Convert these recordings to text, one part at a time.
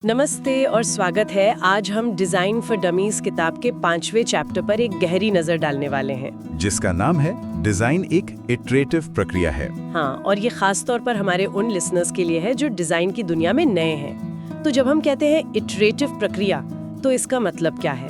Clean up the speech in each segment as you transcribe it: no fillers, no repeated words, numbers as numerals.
नमस्ते और स्वागत है। आज हम डिजाइन फॉर डमीज किताब के 5वें चैप्टर पर एक गहरी नजर डालने वाले हैं, जिसका नाम है डिजाइन एक इटरेटिव प्रक्रिया है। हाँ, और ये खास तौर पर हमारे उन लिसनर्स के लिए है जो डिजाइन की दुनिया में नए हैं। तो जब हम कहते हैं इटरेटिव प्रक्रिया, तो इसका मतलब क्या है?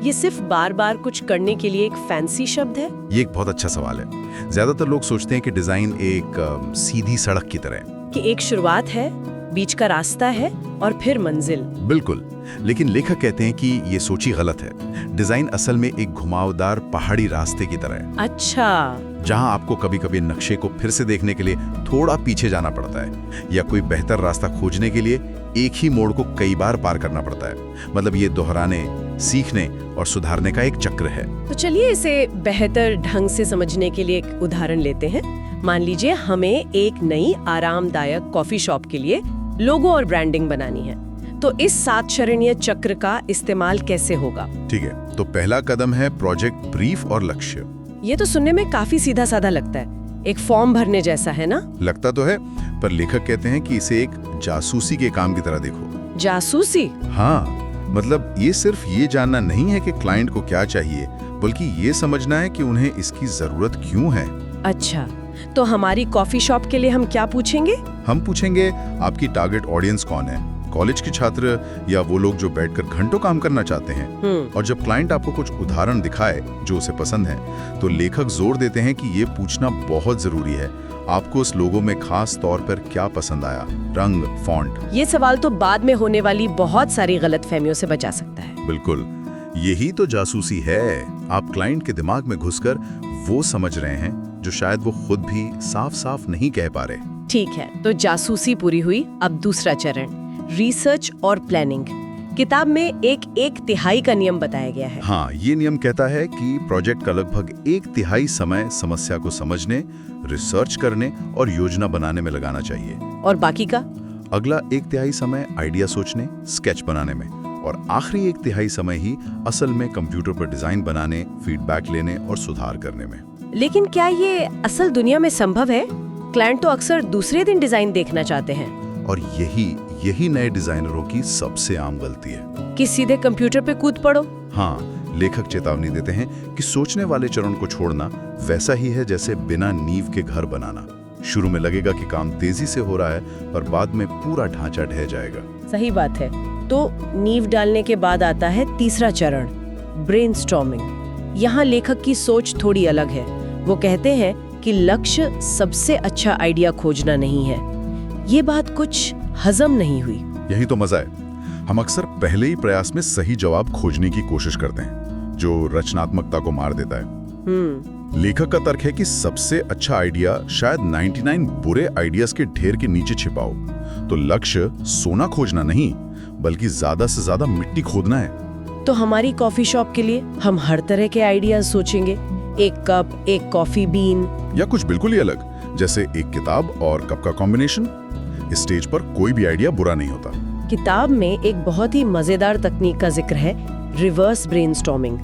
ये सिर्फ बार बार कुछ करने के लिए एक फैंसी शब्द है? ये एक बहुत अच्छा सवाल है। ज्यादातर लोग सोचते हैं कि डिजाइन एक सीधी सड़क की तरह है, कि एक शुरुआत है, बीच का रास्ता है और फिर मंजिल। बिल्कुल, लेकिन लेखक कहते हैं कि ये सोच ही गलत है। डिजाइन असल में एक घुमावदार पहाड़ी रास्ते की तरह है। अच्छा, जहां आपको कभी-कभी नक्शे को फिर से देखने के लिए थोड़ा पीछे जाना पड़ता है, या कोई बेहतर रास्ता खोजने के लिए एक ही मोड़ को कई बार पार करना पड़ता है। मतलब ये दोहराने, सीखने और सुधारने का एक चक्र है। तो चलिए इसे बेहतर ढंग से समझने के लिए एक उदाहरण लेते हैं। मान लीजिए हमें एक नई आरामदायक कॉफी शॉप के लिए लोगो और ब्रांडिंग बनानी है, तो इस 7 चरणीय चक्र का इस्तेमाल कैसे होगा? ठीक है, तो पहला कदम है प्रोजेक्ट ब्रीफ और लक्ष्य। ये तो सुनने में काफी सीधा साधा लगता है, एक फॉर्म भरने जैसा है ना? लगता तो है, पर लेखक कहते हैं कि इसे एक जासूसी के काम की तरह देखो। जासूसी? हाँ, मतलब ये सिर्फ ये जानना नहीं है कि क्लाइंट को क्या चाहिए, बल्कि ये समझना है कि उन्हें इसकी जरूरत क्यों है। अच्छा, तो हमारी कॉफी शॉप के लिए हम क्या पूछेंगे? हम पूछेंगे आपकी टारगेट ऑडियंस कौन है, कॉलेज के छात्र या वो लोग जो बैठकर घंटों काम करना चाहते हैं। और जब क्लाइंट आपको कुछ उदाहरण दिखाए जो उसे पसंद है, तो लेखक जोर देते हैं कि ये पूछना बहुत जरूरी है, आपको उस लोगो में खास तौर पर क्या पसंद आया, रंग, फॉन्ट। ये सवाल तो बाद में होने वाली बहुत सारी गलतफहमियों से बचा सकता है। बिल्कुल, यही तो जासूसी है। आप क्लाइंट के दिमाग में घुसकर वो समझ रहे हैं जो शायद वो खुद भी साफ साफ नहीं कह पा रहे। ठीक है, तो जासूसी पूरी हुई। अब दूसरा चरण, रिसर्च और प्लानिंग। किताब में एक तिहाई का नियम बताया गया है। हाँ, ये नियम कहता है कि प्रोजेक्ट का लगभग 1/3 समय समस्या को समझने, रिसर्च करने और योजना बनाने में लगाना चाहिए। और बाकी का? अगला 1/3 समय आइडिया सोचने, स्केच बनाने में, और आखिरी 1/3 समय ही असल में कंप्यूटर पर डिजाइन बनाने, फीडबैक लेने और सुधार करने में। लेकिन क्या ये असल दुनिया में संभव है? क्लाइंट तो अक्सर दूसरे दिन डिजाइन देखना चाहते हैं। और यही नए डिजाइनरों की सबसे आम गलती है कि सीधे कंप्यूटर पे कूद पड़ो। हाँ, लेखक चेतावनी देते हैं कि सोचने वाले चरण को छोड़ना वैसा ही है जैसे बिना नींव के घर बनाना। शुरू में लगेगा कि काम तेजी से हो रहा है, पर बाद में पूरा ढांचा ढह जाएगा। सही बात है। तो नींव डालने के बाद आता है तीसरा चरण, ब्रेनस्टॉर्मिंग। यहाँ लेखक की सोच थोड़ी अलग है। वो कहते हैं कि लक्ष्य सबसे अच्छा आइडिया खोजना नहीं है। ये बात कुछ हजम नहीं हुई। यही तो मजा है। हम अक्सर पहले ही प्रयास में सही जवाब खोजने की कोशिश करते हैं, जो रचनात्मकता को मार देता है। लेखक का तर्क है कि सबसे अच्छा आइडिया शायद 99 बुरे आइडियाज के ढेर के नीचे छिपा हो। तो लक्ष्य सोना खोजना नहीं, बल्कि ज्यादा से ज्यादा मिट्टी खोदना है। तो हमारी कॉफी शॉप के लिए हम हर तरह के आइडियाज सोचेंगे, एक कप, एक कॉफी बीन, या कुछ बिल्कुल ही अलग, जैसे एक किताब और कप का कॉम्बिनेशन। इस स्टेज पर कोई भी आइडिया बुरा नहीं होता। किताब में एक बहुत ही मजेदार तकनीक का जिक्र है, रिवर्स ब्रेनस्टॉर्मिंग।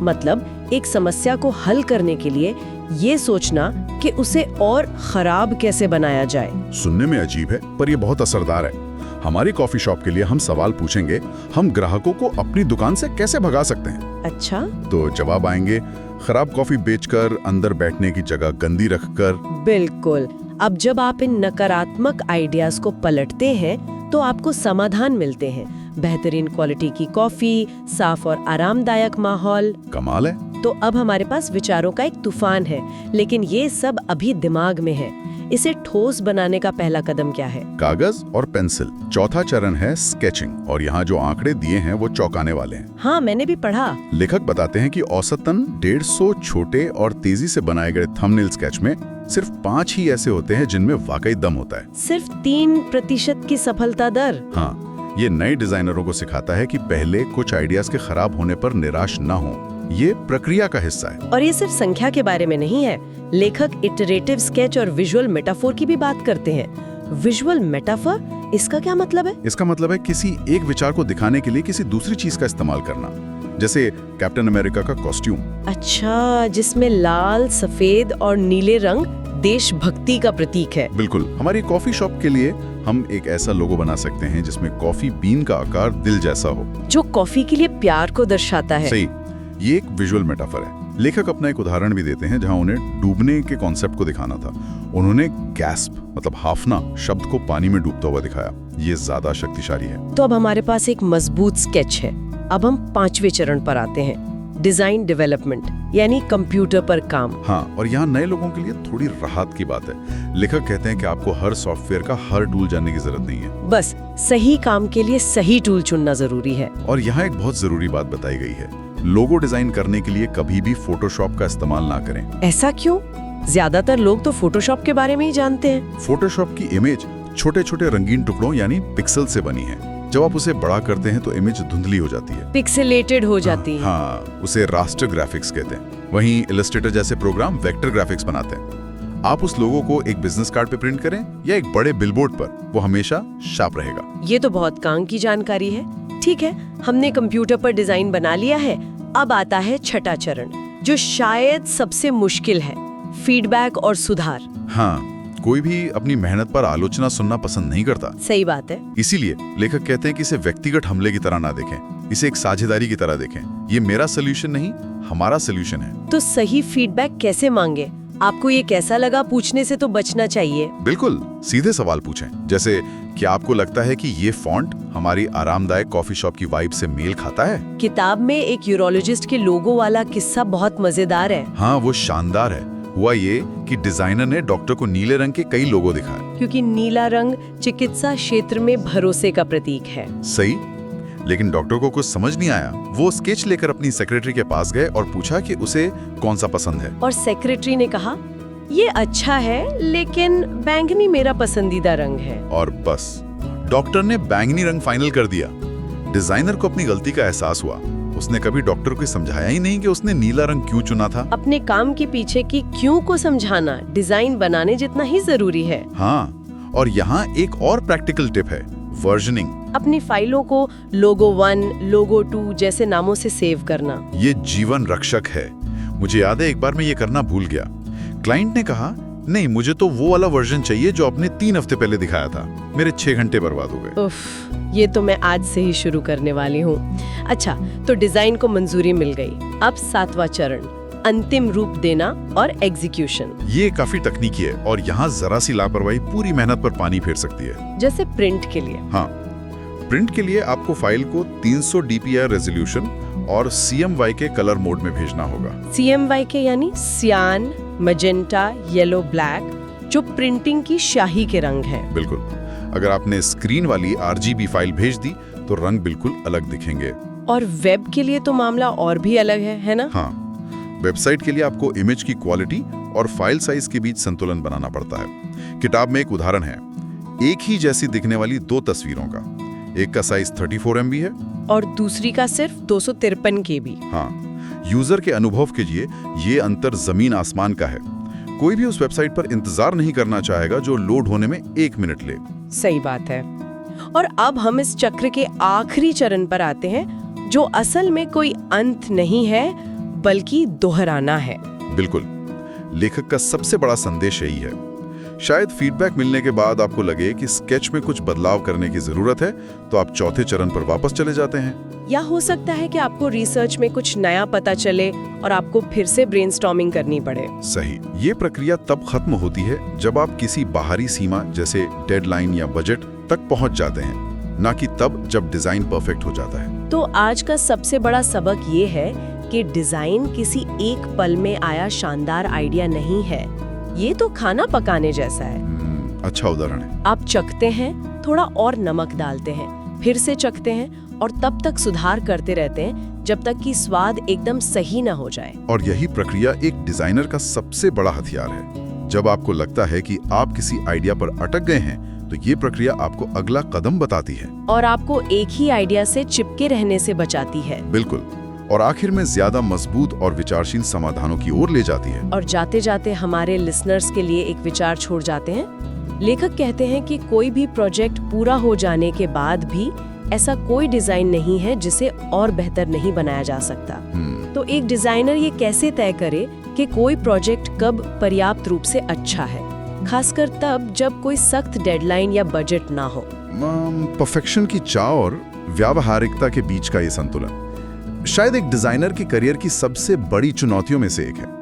मतलब एक समस्या को हल करने के लिए ये सोचना कि उसे और खराब कैसे बनाया जाए। सुनने में अजीब है, पर यह बहुत असरदार है। हमारी कॉफी शॉप के लिए हम सवाल पूछेंगे, हम ग्राहकों को अपनी दुकान से कैसे भगा सकते हैं? अच्छा, तो जवाब आएंगे, खराब कॉफी बेचकर, अंदर बैठने की जगह गंदी रखकर। बिल्कुल। अब जब आप इन नकारात्मक आइडियाज को पलटते हैं, तो आपको समाधान मिलते हैं। बेहतरीन क्वालिटी की कॉफी, साफ और आरामदायक माहौल। कमाल है। तो अब हमारे पास विचारों का एक तूफान है, लेकिन ये सब अभी दिमाग में है। इसे ठोस बनाने का पहला कदम क्या है? कागज और पेंसिल। चौथा चरण है स्केचिंग, और यहाँ जो आंकड़े दिए हैं वो चौंकाने वाले हैं। हाँ, मैंने भी पढ़ा। लेखक बताते हैं कि औसतन 150 छोटे और तेजी से बनाए गए थंबनेल स्केच में सिर्फ 5 ही ऐसे होते हैं जिनमें वाकई दम होता है। सिर्फ 3% की सफलता दर। हाँ, ये नए डिजाइनरों को सिखाता है कि पहले कुछ आइडियाज के खराब होने पर निराश न हो। ये प्रक्रिया का हिस्सा है। और ये सिर्फ संख्या के बारे में नहीं है। लेखक इटरेटिव स्केच और विजुअल मेटाफोर की भी बात करते हैं। विजुअल मेटाफोर, इसका क्या मतलब है? इसका मतलब है किसी एक विचार को दिखाने के लिए किसी दूसरी चीज का इस्तेमाल करना। जैसे कैप्टन अमेरिका का कॉस्ट्यूम। अच्छा, जिसमें लाल, सफेद और नीले रंग देशभक्ति का प्रतीक है। बिल्कुल। हमारी कॉफी शॉप के लिए हम एक ऐसा लोगो बना सकते हैं जिसमें कॉफी बीन का आकार दिल जैसा हो, जो कॉफी के लिए प्यार को दर्शाता है। सही, ये एक विजुअल मेटाफर है। लेखक अपना एक उदाहरण भी देते हैं जहां उन्हें डूबने के कॉन्सेप्ट को दिखाना था। उन्होंने गैस्प मतलब हाफना शब्द को पानी में डूबता हुआ दिखाया। ये ज्यादा शक्तिशाली है। तो अब हमारे पास एक मजबूत स्केच है। अब हम 5वें चरण पर आते हैं, डिजाइन डेवलपमेंट, यानी कंप्यूटर पर काम। हाँ, और यहाँ नए लोगों के लिए थोड़ी राहत की बात है। लेखक कहते हैं कि आपको हर सॉफ्टवेयर का हर टूल जानने की जरूरत नहीं है, बस सही काम के लिए सही टूल चुनना जरूरी है। और यहाँ एक बहुत जरूरी बात बताई गई है, लोगो डिजाइन करने के लिए कभी भी फोटोशॉप का इस्तेमाल ना करें। ऐसा क्यों? ज्यादातर लोग तो फोटोशॉप के बारे में ही जानते हैं। फोटोशॉप की इमेज छोटे छोटे रंगीन टुकड़ों यानी पिक्सल से बनी है। जब आप उसे बड़ा करते हैं तो इमेज धुंधली हो जाती है, पिक्सेलेटेड हो जाती है। हाँ, उसे रास्टर ग्राफिक्स कहते हैं। वहीं इलस्ट्रेटर जैसे प्रोग्राम वेक्टर ग्राफिक्स बनाते हैं। आप उस लोगो को एक बिजनेस कार्ड पे प्रिंट करें या एक बड़े बिलबोर्ड पर, वो हमेशा शार्प रहेगा। ये तो बहुत काम की जानकारी है। ठीक है, हमने कंप्यूटर पर डिजाइन बना लिया है। अब आता है छठा चरण, जो शायद सबसे मुश्किल है, फीडबैक और सुधार। हाँ, कोई भी अपनी मेहनत पर आलोचना सुनना पसंद नहीं करता। सही बात है। इसीलिए लेखक कहते हैं कि इसे व्यक्तिगत हमले की तरह ना देखें, इसे एक साझेदारी की तरह देखें। ये मेरा सोल्यूशन नहीं, हमारा सोल्यूशन है। तो सही फीडबैक कैसे मांगे? आपको ये कैसा लगा पूछने से तो बचना चाहिए। बिल्कुल, सीधे सवाल पूछें, जैसे क्या आपको लगता है कि ये फॉन्ट हमारी आरामदायक कॉफी शॉप की वाइब से मेल खाता है? किताब में एक यूरोलॉजिस्ट के लोगो वाला किस्सा बहुत मजेदार है। हाँ, वो शानदार है। हुआ ये कि डिजाइनर ने डॉक्टर को नीले रंग के कई लोगो दिखाए, क्योंकि नीला रंग चिकित्सा क्षेत्र में भरोसे का प्रतीक है। सही, लेकिन डॉक्टर को कुछ समझ नहीं आया। वो स्केच लेकर अपनी सेक्रेटरी के पास गए और पूछा कि उसे कौन सा पसंद है। और सेक्रेटरी ने कहा, ये अच्छा है लेकिन बैंगनी मेरा पसंदीदा रंग है। और बस डॉक्टर ने बैंगनी रंग फाइनल कर दिया। डिजाइनर को अपनी गलती का एहसास हुआ। उसने कभी डॉक्टर को समझाया ही नहीं कि उसने नीला रंग क्यों चुना था। अपने काम के पीछे की क्यों को समझाना डिजाइन बनाने जितना ही जरूरी है। हाँ, और यहाँ एक और प्रैक्टिकल टिप है, वर्जनिंग। अपनी फाइलों को लोगो 1, लोगो 2 जैसे नामों से सेव करना। ये जीवन रक्षक है। मुझे याद है एक बार मैं ये करना भूल गया। क्लाइंट ने कहा, नहीं, मुझे तो वो वाला वर्जन चाहिए जो आपने 3 हफ्ते पहले दिखाया था। मेरे 6 घंटे बर्बाद हो गए। उफ, ये तो मैं आज से ही शुरू करने वाली हूँ। अच्छा, तो डिजाइन को मंजूरी मिल गई। अब 7वां चरण, अंतिम रूप देना और एग्जीक्यूशन। ये काफी तकनीकी है और यहाँ जरा सी लापरवाही पूरी मेहनत पर पानी फेर सकती है। जैसे प्रिंट के लिए। हाँ, प्रिंट के लिए आपको फाइल को 300 DPI रेजोल्यूशन और CMY के कलर मोड में भेजना होगा। CMY के यानी सियान, मैजेंटा, येलो, ब्लैक, जो प्रिंटिंग की शाही के रंग हैं। बिल्कुल, अगर आपने स्क्रीन वाली RGB फाइल भेज दी तो रंग बिल्कुल अलग दिखेंगे। और वेब के लिए तो मामला और भी अलग है ना? हाँ, वेबसाइट के लिए आपको इमेज की क्वालिटी और फाइल साइज के बीच संतुलन बनाना पड़ता है। किताब में एक उदाहरण है, एक ही जैसी दिखने वाली 2 तस्वीरों का, एक का साइज 34 MB है और दूसरी का सिर्फ 253 KB। हाँ, यूजर के अनुभव के लिए ये अंतर जमीन आसमान का है। कोई भी उस वेबसाइट पर इंतजार नहीं करना चाहेगा जो लोड होने में 1 मिनट ले। सही बात है। और अब हम इस चक्र के आखिरी चरण पर आते हैं, जो असल में कोई अंत नहीं है बल्कि दोहराना है। बिल्कुल, लेखक का सबसे बड़ा संदेश यही है। शायद फीडबैक मिलने के बाद आपको लगे कि स्केच में कुछ बदलाव करने की जरूरत है, तो आप चौथे चरण पर वापस चले जाते हैं। या हो सकता है कि आपको रिसर्च में कुछ नया पता चले और आपको फिर से ब्रेनस्टॉर्मिंग करनी पड़े। सही, ये प्रक्रिया तब खत्म होती है जब आप किसी बाहरी सीमा जैसे डेडलाइन या बजट तक पहुंच जाते हैं, ना कि तब जब डिजाइन परफेक्ट हो जाता है। तो आज का सबसे बड़ा सबक ये है कि डिजाइन किसी एक पल में आया शानदार आइडिया नहीं है। ये तो खाना पकाने जैसा है। अच्छा उदाहरण है। आप चखते हैं, थोड़ा और नमक डालते हैं, फिर से चखते हैं और तब तक सुधार करते रहते हैं जब तक कि स्वाद एकदम सही ना हो जाए। और यही प्रक्रिया एक डिजाइनर का सबसे बड़ा हथियार है। जब आपको लगता है कि आप किसी आइडिया पर अटक गए हैं, तो ये प्रक्रिया आपको अगला कदम बताती है और आपको एक ही आइडिया से चिपके रहने से बचाती है। बिल्कुल, और आखिर में ज्यादा मजबूत और विचारशील समाधानों की ओर ले जाती है। और जाते जाते हमारे लिसनर्स के लिए एक विचार छोड़ जाते हैं। लेखक कहते हैं कि कोई भी प्रोजेक्ट पूरा हो जाने के बाद भी ऐसा कोई डिजाइन नहीं है जिसे और बेहतर नहीं बनाया जा सकता। तो एक डिजाइनर ये कैसे तय करे कि कोई प्रोजेक्ट कब पर्याप्त रूप से अच्छा है, खासकर तब जब कोई सख्त डेडलाइन या बजट ना हो। परफेक्शन की चाह और व्यावहारिकता के बीच का ये संतुलन शायद एक डिजाइनर की करियर की सबसे बड़ी चुनौतियों में से एक है।